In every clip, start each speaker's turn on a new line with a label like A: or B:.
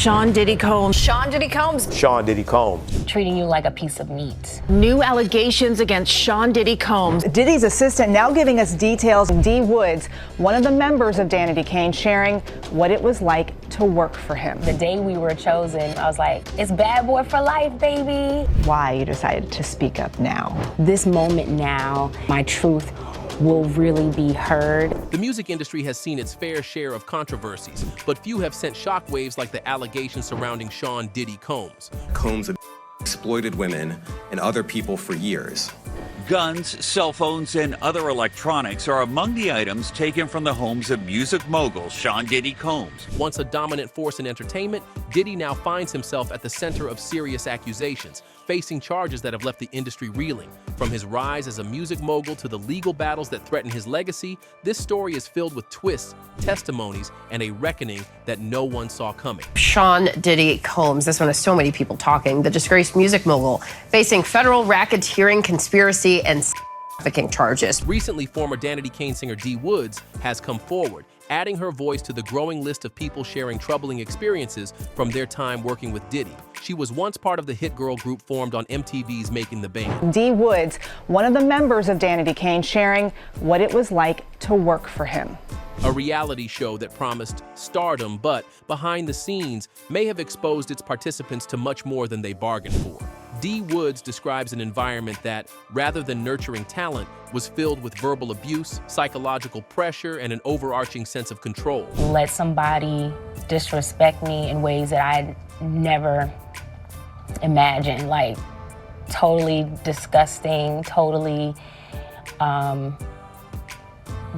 A: Sean Diddy Combs.
B: Sean Diddy Combs.
C: Sean Diddy Combs.
B: Treating you like a piece of meat.
A: New allegations against Sean Diddy Combs.
D: Diddy's assistant now giving us details. D. Woods, one of the members of Danity Kane, sharing what it was like to work for him.
B: The day we were chosen, I was like, it's bad boy for life, baby.
D: Why you decided to speak up now.
B: This moment now, my truth will really be heard.
E: The music industry has seen its fair share of controversies, but few have sent shockwaves like the allegations surrounding Sean Diddy Combs.
F: Combs exploited women and other people for years.
G: Guns, cell phones, and other electronics are among the items taken from the homes of music mogul Sean Diddy Combs.
E: Once a dominant force in entertainment, Diddy now finds himself at the center of serious accusations, facing charges that have left the industry reeling. From his rise as a music mogul to the legal battles that threaten his legacy, this story is filled with twists, testimonies, and a reckoning that no one saw coming.
H: Sean Diddy Combs, this one has so many people talking, the disgraced music mogul, facing federal racketeering, conspiracy, and trafficking charges.
E: Recently, former Danity Kane singer D. Woods has come forward, adding her voice to the growing list of people sharing troubling experiences from their time working with Diddy. She was once part of the hit girl group formed on MTV's Making the Band.
D: D. Woods, one of the members of Danity Kane, sharing what it was like to work for him.
E: A reality show that promised stardom, but behind the scenes may have exposed its participants to much more than they bargained for. D. Woods describes an environment that, rather than nurturing talent, was filled with verbal abuse, psychological pressure, and an overarching sense of control.
B: Let somebody disrespect me in ways that I never imagined, like totally disgusting, totally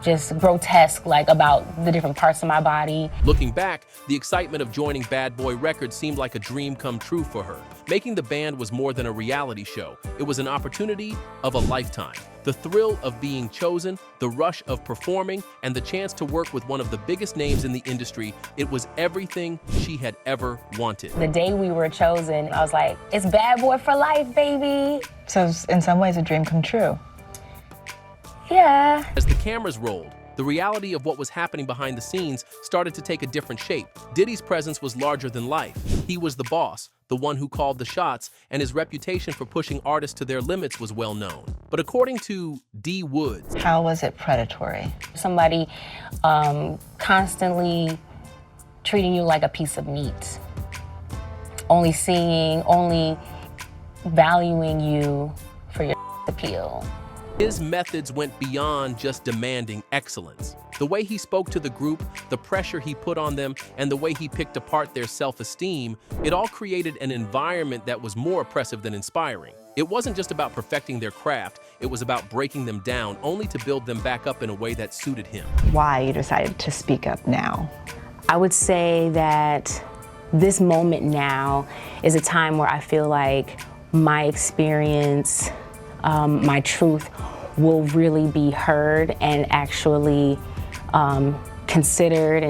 B: just grotesque, like about the different parts of my body.
E: Looking back, the excitement of joining Bad Boy Records seemed like a dream come true for her. Making the band was more than a reality show. It was an opportunity of a lifetime. The thrill of being chosen, the rush of performing, and the chance to work with one of the biggest names in the industry, it was everything she had ever wanted.
B: The day we were chosen, I was like, it's bad boy for life, baby.
D: So it's in some ways a dream come true.
B: Yeah.
E: As the cameras rolled, the reality of what was happening behind the scenes started to take a different shape. Diddy's presence was larger than life. He was the boss, the one who called the shots, and his reputation for pushing artists to their limits was well known. But according to D. Woods,
D: How was it predatory?
B: Somebody constantly treating you like a piece of meat. Only seeing, only valuing you for your appeal.
E: his methods went beyond just demanding excellence. The way he spoke to the group, the pressure he put on them, and the way he picked apart their self-esteem, it all created an environment that was more oppressive than inspiring. It wasn't just about perfecting their craft, it was about breaking them down, only to build them back up in a way that suited him.
D: Why you decided to speak up now?
B: I would say that this moment now is a time where I feel like my experience, my truth will really be heard and actually considered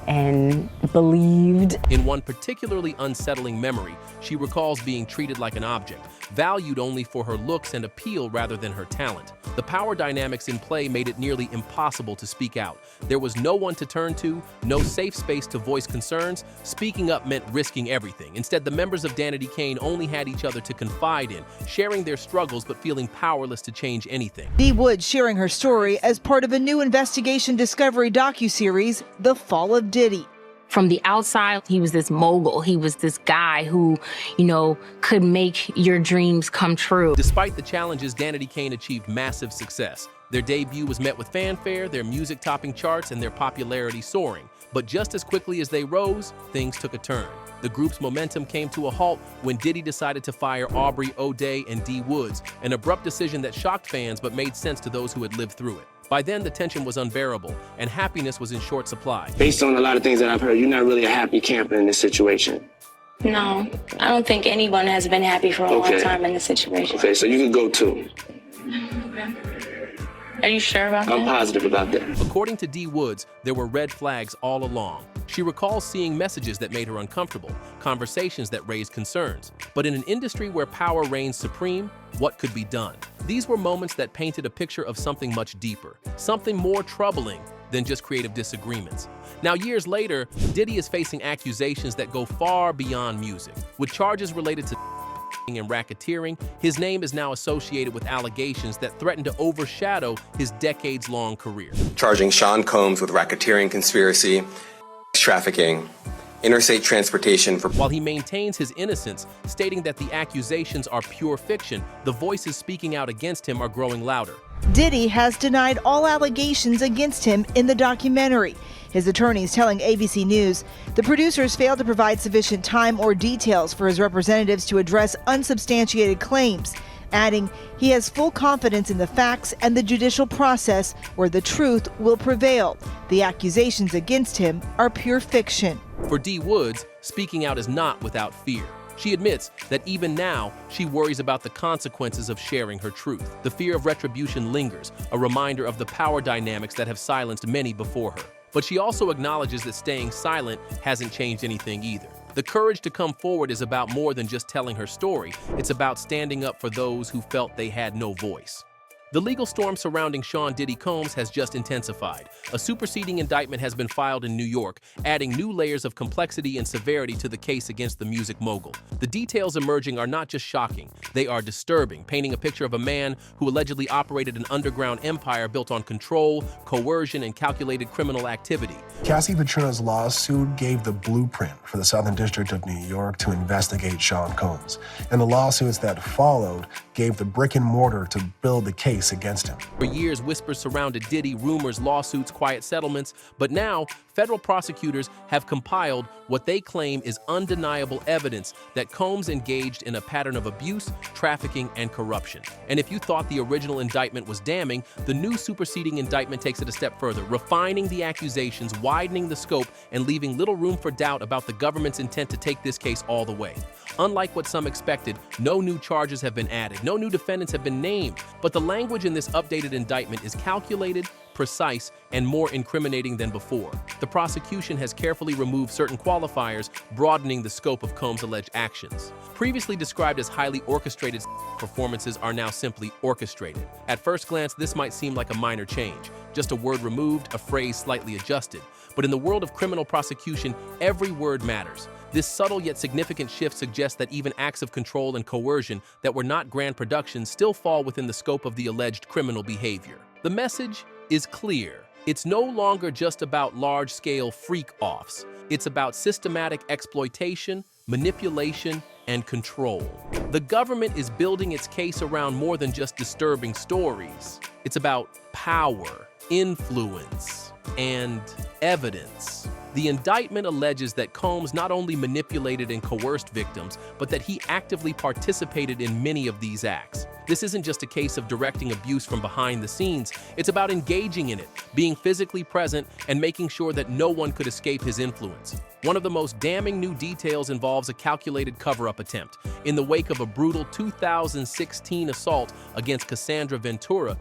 B: and believed.
E: In one particularly unsettling memory, she recalls being treated like an object, valued only for her looks and appeal rather than her talent. The power dynamics in play made it nearly impossible to speak out. There was no one to turn to, no safe space to voice concerns. Speaking up meant risking everything. Instead, the members of Danity Kane only had each other to confide in, sharing their struggles but feeling powerless to change anything.
I: D. Woods sharing her story as part of a new investigation discovery docuseries, The Fall of Diddy.
B: From the outside, he was this mogul. He was this guy who, could make your dreams come true.
E: Despite the challenges, Danity Kane achieved massive success. Their debut was met with fanfare, their music topping charts, and their popularity soaring. But just as quickly as they rose, things took a turn. The group's momentum came to a halt when Diddy decided to fire Aubrey O'Day and D. Woods, an abrupt decision that shocked fans but made sense to those who had lived through it. By then, the tension was unbearable, and happiness was in short supply.
J: Based on a lot of things that I've heard, you're not really a happy camper in this situation.
B: No, I don't think anyone has been happy for a long time in this situation.
J: Okay, so you can go too.
B: Are you sure about that?
J: I'm positive about that.
E: According to D. Woods, there were red flags all along. She recalls seeing messages that made her uncomfortable, conversations that raised concerns. But in an industry where power reigns supreme, what could be done? These were moments that painted a picture of something much deeper, something more troubling than just creative disagreements. Now, years later, Diddy is facing accusations that go far beyond music. With charges related to and racketeering, his name is now associated with allegations that threaten to overshadow his decades-long career.
F: Charging Sean Combs with racketeering conspiracy, trafficking, interstate transportation for...
E: While he maintains his innocence, stating that the accusations are pure fiction, the voices speaking out against him are growing louder.
I: Diddy has denied all allegations against him in the documentary. His attorneys telling ABC News the producers failed to provide sufficient time or details for his representatives to address unsubstantiated claims, adding he has full confidence in the facts and the judicial process where the truth will prevail. The accusations against him are pure fiction.
E: For D. Woods, speaking out is not without fear. She admits that even now, she worries about the consequences of sharing her truth. The fear of retribution lingers, a reminder of the power dynamics that have silenced many before her. But she also acknowledges that staying silent hasn't changed anything either. The courage to come forward is about more than just telling her story. It's about standing up for those who felt they had no voice. The legal storm surrounding Sean Diddy Combs has just intensified. A superseding indictment has been filed in New York, adding new layers of complexity and severity to the case against the music mogul. The details emerging are not just shocking, they are disturbing, painting a picture of a man who allegedly operated an underground empire built on control, coercion, and calculated criminal activity.
C: Cassie Ventura's lawsuit gave the blueprint for the Southern District of New York to investigate Sean Combs, and the lawsuits that followed gave the brick and mortar to build the case against him.
E: For years, whispers surrounded Diddy, rumors, lawsuits, quiet settlements, but now federal prosecutors have compiled what they claim is undeniable evidence that Combs engaged in a pattern of abuse, trafficking, and corruption. And if you thought the original indictment was damning, the new superseding indictment takes it a step further, refining the accusations, widening the scope, and leaving little room for doubt about the government's intent to take this case all the way. Unlike what some expected, no new charges have been added, no new defendants have been named, but the language in this updated indictment is calculated, precise, and more incriminating than before. The prosecution has carefully removed certain qualifiers, broadening the scope of Combs' alleged actions. Previously described as highly orchestrated performances are now simply orchestrated. At first glance, this might seem like a minor change, just a word removed, a phrase slightly adjusted. But in the world of criminal prosecution, every word matters. This subtle yet significant shift suggests that even acts of control and coercion that were not grand productions still fall within the scope of the alleged criminal behavior. The message is clear. It's no longer just about large-scale freak-offs. It's about systematic exploitation, manipulation, and control. The government is building its case around more than just disturbing stories. It's about power, influence, and evidence. The indictment alleges that Combs not only manipulated and coerced victims, but that he actively participated in many of these acts. This isn't just a case of directing abuse from behind the scenes. It's about engaging in it, being physically present, and making sure that no one could escape his influence. One of the most damning new details involves a calculated cover-up attempt. In the wake of a brutal 2016 assault against Cassandra Ventura,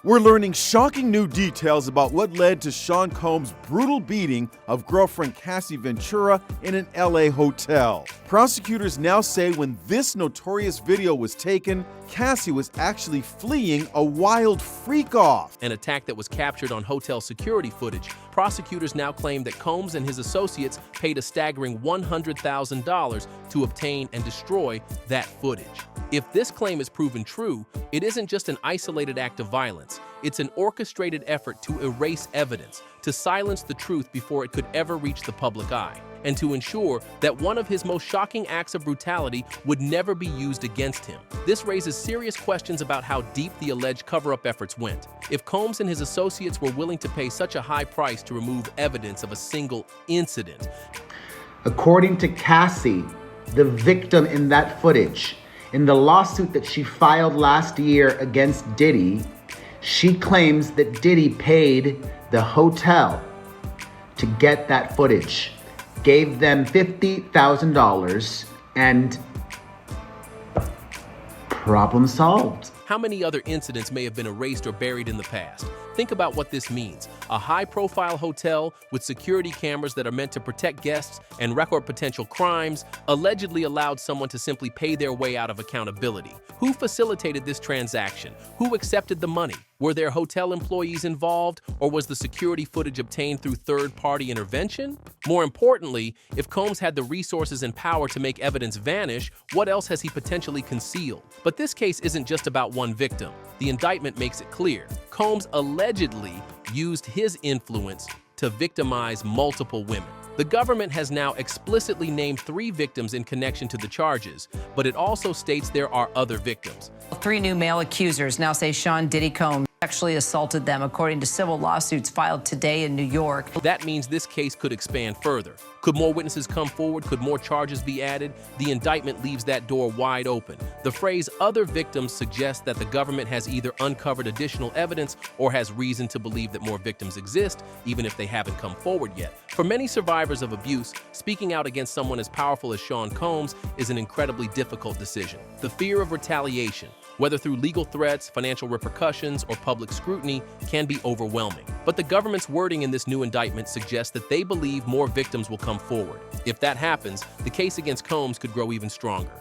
K: we're learning shocking new details about what led to Sean Combs' brutal beating of girlfriend Cassie Ventura in an LA hotel. Prosecutors now say when this notorious video was taken, Cassie was actually fleeing a wild freak-off.
E: An attack that was captured on hotel security footage. Prosecutors now claim that Combs and his associates paid a staggering $100,000 to obtain and destroy that footage. If this claim is proven true, it isn't just an isolated act of violence. It's an orchestrated effort to erase evidence, to silence the truth before it could ever reach the public eye, and to ensure that one of his most shocking acts of brutality would never be used against him. This raises serious questions about how deep the alleged cover-up efforts went. If Combs and his associates were willing to pay such a high price to remove evidence of a single incident.
L: According to Cassie, the victim in that footage, in the lawsuit that she filed last year against Diddy, she claims that Diddy paid the hotel to get that footage, gave them $50,000, and problem solved.
E: How many other incidents may have been erased or buried in the past? Think about what this means. A high-profile hotel with security cameras that are meant to protect guests and record potential crimes allegedly allowed someone to simply pay their way out of accountability. Who facilitated this transaction? Who accepted the money? Were there hotel employees involved, or was the security footage obtained through third-party intervention? More importantly, if Combs had the resources and power to make evidence vanish, what else has he potentially concealed? But this case isn't just about one victim. The indictment makes it clear. Combs allegedly used his influence to victimize multiple women. The government has now explicitly named 3 victims in connection to the charges, but it also states there are other victims.
M: 3 new male accusers now say Sean Diddy Combs sexually assaulted them, according to civil lawsuits filed today in New York.
E: That means this case could expand further. Could more witnesses come forward? Could more charges be added? The indictment leaves that door wide open. The phrase "other victims" suggests that the government has either uncovered additional evidence or has reason to believe that more victims exist, even if they haven't come forward yet. For many survivors of abuse, speaking out against someone as powerful as Sean Combs is an incredibly difficult decision. The fear of retaliation, whether through legal threats, financial repercussions, or public scrutiny, can be overwhelming. But the government's wording in this new indictment suggests that they believe more victims will come forward. If that happens, the case against Combs could grow even stronger.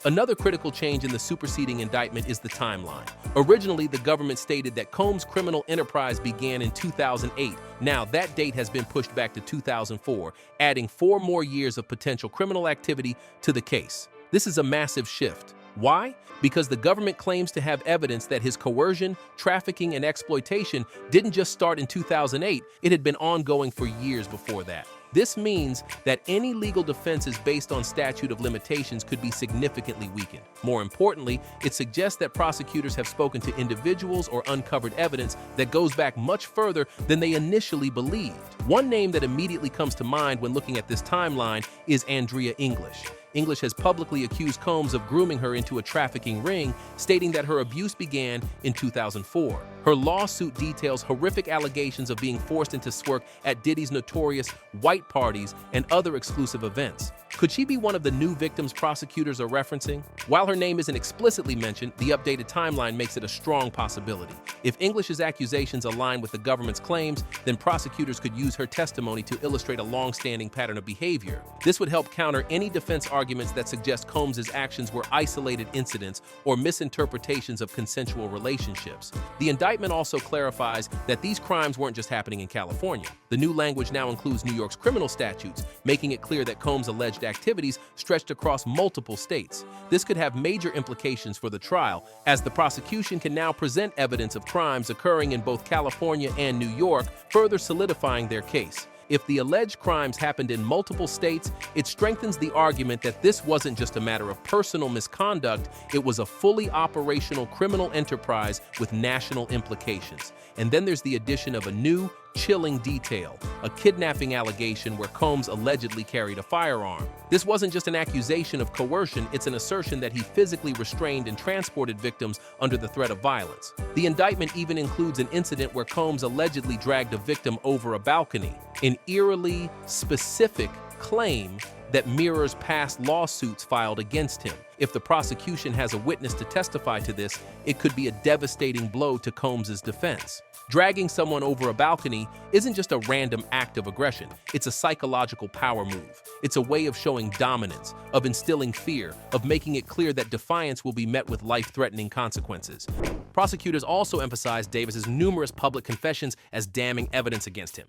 E: Another critical change in the superseding indictment is the timeline. Originally, the government stated that Combs' criminal enterprise began in 2008. Now, that date has been pushed back to 2004, adding 4 more years of potential criminal activity to the case. This is a massive shift. Why? Because the government claims to have evidence that his coercion, trafficking, and exploitation didn't just start in 2008, it had been ongoing for years before that. This means that any legal defenses based on statute of limitations could be significantly weakened. More importantly, it suggests that prosecutors have spoken to individuals or uncovered evidence that goes back much further than they initially believed. One name that immediately comes to mind when looking at this timeline is Andrea English. English has publicly accused Combs of grooming her into a trafficking ring, stating that her abuse began in 2004. Her lawsuit details horrific allegations of being forced into work at Diddy's notorious white parties and other exclusive events. Could she be one of the new victims prosecutors are referencing? While her name isn't explicitly mentioned, the updated timeline makes it a strong possibility. If English's accusations align with the government's claims, then prosecutors could use her testimony to illustrate a long-standing pattern of behavior. This would help counter any defense arguments that suggest Combs' actions were isolated incidents or misinterpretations of consensual relationships. The indictment also clarifies that these crimes weren't just happening in California. The new language now includes New York's criminal statutes, making it clear that Combs' alleged activities stretched across multiple states. This could have major implications for the trial, as the prosecution can now present evidence of crimes occurring in both California and New York, further solidifying their case. If the alleged crimes happened in multiple states, it strengthens the argument that this wasn't just a matter of personal misconduct, it was a fully operational criminal enterprise with national implications. And then there's the addition of a new, chilling detail, a kidnapping allegation where Combs allegedly carried a firearm. This wasn't just an accusation of coercion, it's an assertion that he physically restrained and transported victims under the threat of violence. The indictment even includes an incident where Combs allegedly dragged a victim over a balcony, an eerily specific claim that mirrors past lawsuits filed against him. If the prosecution has a witness to testify to this, it could be a devastating blow to Combs' defense. Dragging someone over a balcony isn't just a random act of aggression, it's a psychological power move. It's a way of showing dominance, of instilling fear, of making it clear that defiance will be met with life-threatening consequences. Prosecutors also emphasized Davis's numerous public confessions as damning evidence against him.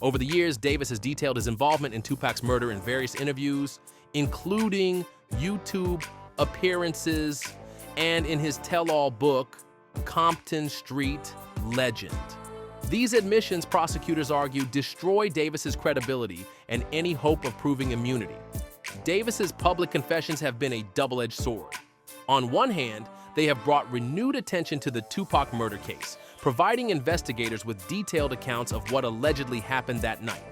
E: Over the years, Davis has detailed his involvement in Tupac's murder in various interviews, including YouTube appearances and in his tell-all book, Compton Street Legend. These admissions, prosecutors argue, destroy Davis's credibility and any hope of proving immunity. Davis's public confessions have been a double-edged sword. On one hand, they have brought renewed attention to the Tupac murder case, providing investigators with detailed accounts of what allegedly happened that night.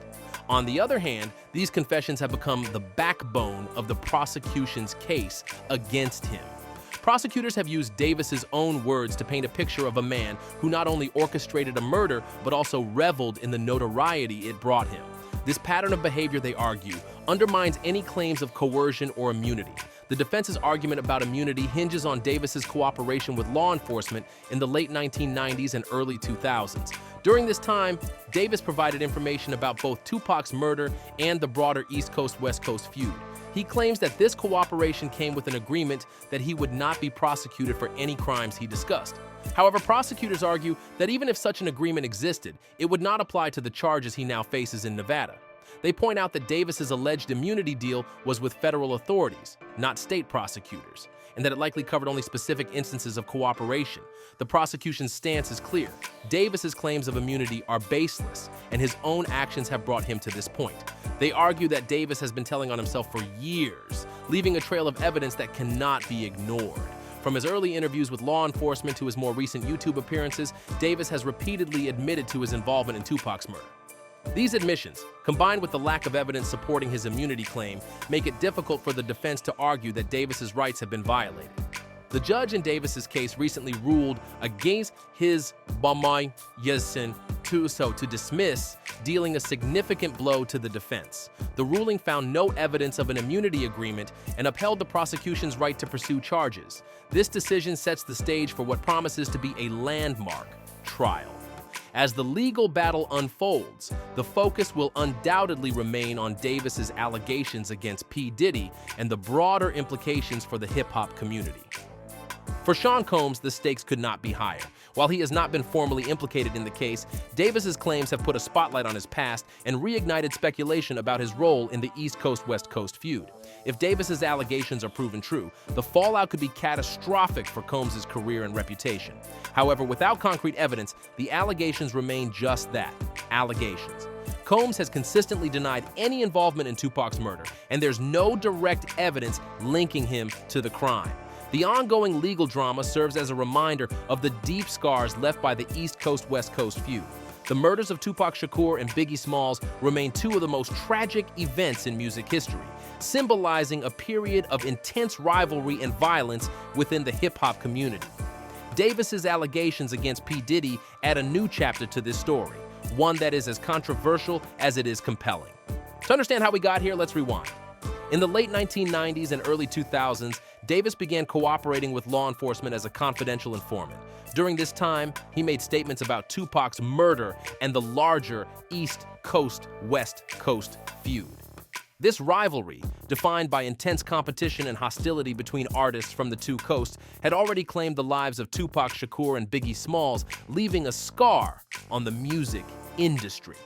E: On the other hand, these confessions have become the backbone of the prosecution's case against him. Prosecutors have used Davis's own words to paint a picture of a man who not only orchestrated a murder, but also reveled in the notoriety it brought him. This pattern of behavior, they argue, undermines any claims of coercion or immunity. The defense's argument about immunity hinges on Davis's cooperation with law enforcement in the late 1990s and early 2000s. During this time, Davis provided information about both Tupac's murder and the broader East Coast-West Coast feud. He claims that this cooperation came with an agreement that he would not be prosecuted for any crimes he discussed. However, prosecutors argue that even if such an agreement existed, it would not apply to the charges he now faces in Nevada. They point out that Davis's alleged immunity deal was with federal authorities, not state prosecutors, and that it likely covered only specific instances of cooperation. The prosecution's stance is clear. Davis's claims of immunity are baseless, and his own actions have brought him to this point. They argue that Davis has been telling on himself for years, leaving a trail of evidence that cannot be ignored. From his early interviews with law enforcement to his more recent YouTube appearances, Davis has repeatedly admitted to his involvement in Tupac's murder. These admissions, combined with the lack of evidence supporting his immunity claim, make it difficult for the defense to argue that Davis's rights have been violated. The judge in Davis's case recently ruled against his to dismiss, dealing a significant blow to the defense. The ruling found no evidence of an immunity agreement and upheld the prosecution's right to pursue charges. This decision sets the stage for what promises to be a landmark trial. As the legal battle unfolds, the focus will undoubtedly remain on Davis's allegations against P. Diddy and the broader implications for the hip-hop community. For Sean Combs, the stakes could not be higher. While he has not been formally implicated in the case, Davis's claims have put a spotlight on his past and reignited speculation about his role in the East Coast-West Coast feud. If Davis's allegations are proven true, the fallout could be catastrophic for Combs' career and reputation. However, without concrete evidence, the allegations remain just that, allegations. Combs has consistently denied any involvement in Tupac's murder, and there's no direct evidence linking him to the crime. The ongoing legal drama serves as a reminder of the deep scars left by the East Coast-West Coast feud. The murders of Tupac Shakur and Biggie Smalls remain two of the most tragic events in music history, symbolizing a period of intense rivalry and violence within the hip-hop community. Davis's allegations against P. Diddy add a new chapter to this story, one that is as controversial as it is compelling. To understand how we got here, let's rewind. In the late 1990s and early 2000s, Davis began cooperating with law enforcement as a confidential informant. During this time, he made statements about Tupac's murder and the larger East Coast-West Coast feud. This rivalry, defined by intense competition and hostility between artists from the two coasts, had already claimed the lives of Tupac Shakur and Biggie Smalls, leaving a scar on the music industry.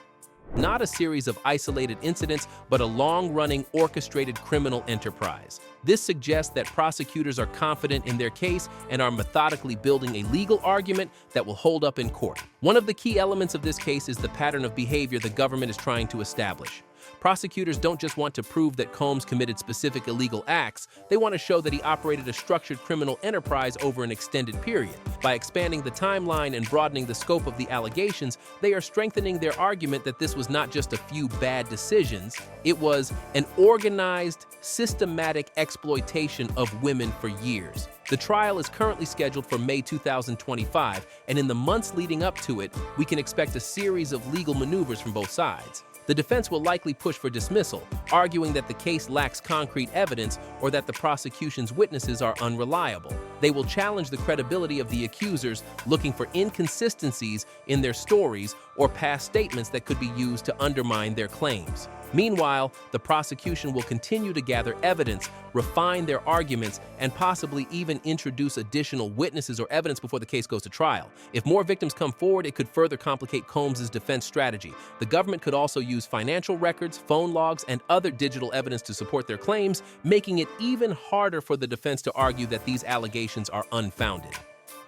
E: Not a series of isolated incidents, but a long-running orchestrated criminal enterprise. This suggests that prosecutors are confident in their case and are methodically building a legal argument that will hold up in court. One of the key elements of this case is the pattern of behavior the government is trying to establish. Prosecutors don't just want to prove that Combs committed specific illegal acts, they want to show that he operated a structured criminal enterprise over an extended period. By expanding the timeline and broadening the scope of the allegations, they are strengthening their argument that this was not just a few bad decisions, it was an organized, systematic exploitation of women for years. The trial is currently scheduled for May 2025, and in the months leading up to it, we can expect a series of legal maneuvers from both sides. The defense will likely push for dismissal, arguing that the case lacks concrete evidence or that the prosecution's witnesses are unreliable. They will challenge the credibility of the accusers, looking for inconsistencies in their stories or past statements that could be used to undermine their claims. Meanwhile, the prosecution will continue to gather evidence, refine their arguments, and possibly even introduce additional witnesses or evidence before the case goes to trial. If more victims come forward, it could further complicate Combs' defense strategy. The government could also use financial records, phone logs, and other digital evidence to support their claims, making it even harder for the defense to argue that these allegations are unfounded.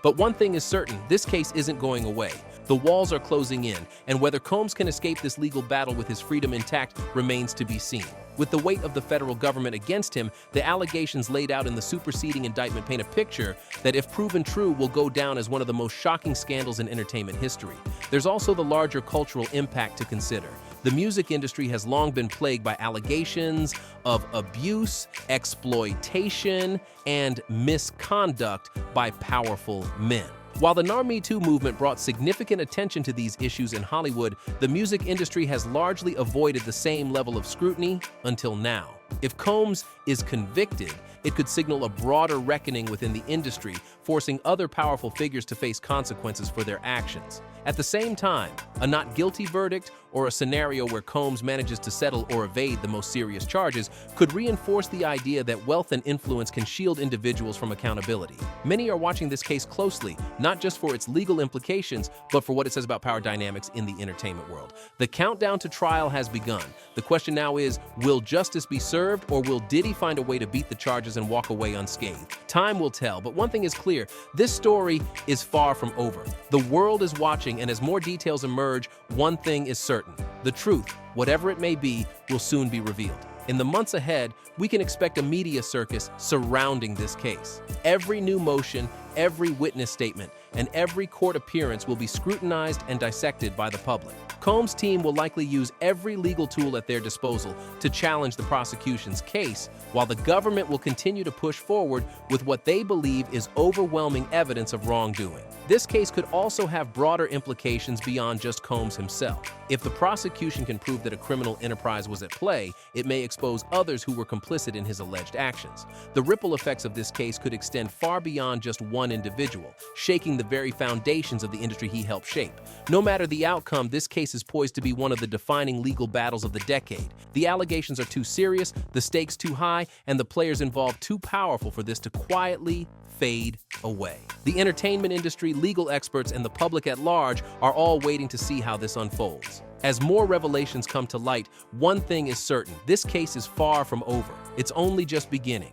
E: But one thing is certain, this case isn't going away. The walls are closing in, and whether Combs can escape this legal battle with his freedom intact remains to be seen. With the weight of the federal government against him, the allegations laid out in the superseding indictment paint a picture that, if proven true, will go down as one of the most shocking scandals in entertainment history. There's also the larger cultural impact to consider. The music industry has long been plagued by allegations of abuse, exploitation, and misconduct by powerful men. While the Now Me Too movement brought significant attention to these issues in Hollywood, the music industry has largely avoided the same level of scrutiny until now. If Combs is convicted, it could signal a broader reckoning within the industry, forcing other powerful figures to face consequences for their actions. At the same time, a not guilty verdict or a scenario where Combs manages to settle or evade the most serious charges could reinforce the idea that wealth and influence can shield individuals from accountability. Many are watching this case closely, not just for its legal implications, but for what it says about power dynamics in the entertainment world. The countdown to trial has begun. The question now is, will justice be served, or will Diddy find a way to beat the charges and walk away unscathed? Time will tell, but one thing is clear, this story is far from over. The world is watching, and as more details emerge, one thing is certain. The truth, whatever it may be, will soon be revealed. In the months ahead, we can expect a media circus surrounding this case. Every new motion, every witness statement, and every court appearance will be scrutinized and dissected by the public. Combs' team will likely use every legal tool at their disposal to challenge the prosecution's case, while the government will continue to push forward with what they believe is overwhelming evidence of wrongdoing. This case could also have broader implications beyond just Combs himself. If the prosecution can prove that a criminal enterprise was at play, it may expose others who were complicit in his alleged actions. The ripple effects of this case could extend far beyond just one individual, shaking the very foundations of the industry he helped shape. No matter the outcome, this case is poised to be one of the defining legal battles of the decade. The allegations are too serious, the stakes too high, and the players involved too powerful for this to quietly fade away. The entertainment industry, legal experts, and the public at large are all waiting to see how this unfolds. As more revelations come to light, one thing is certain: this case is far from over. It's only just beginning.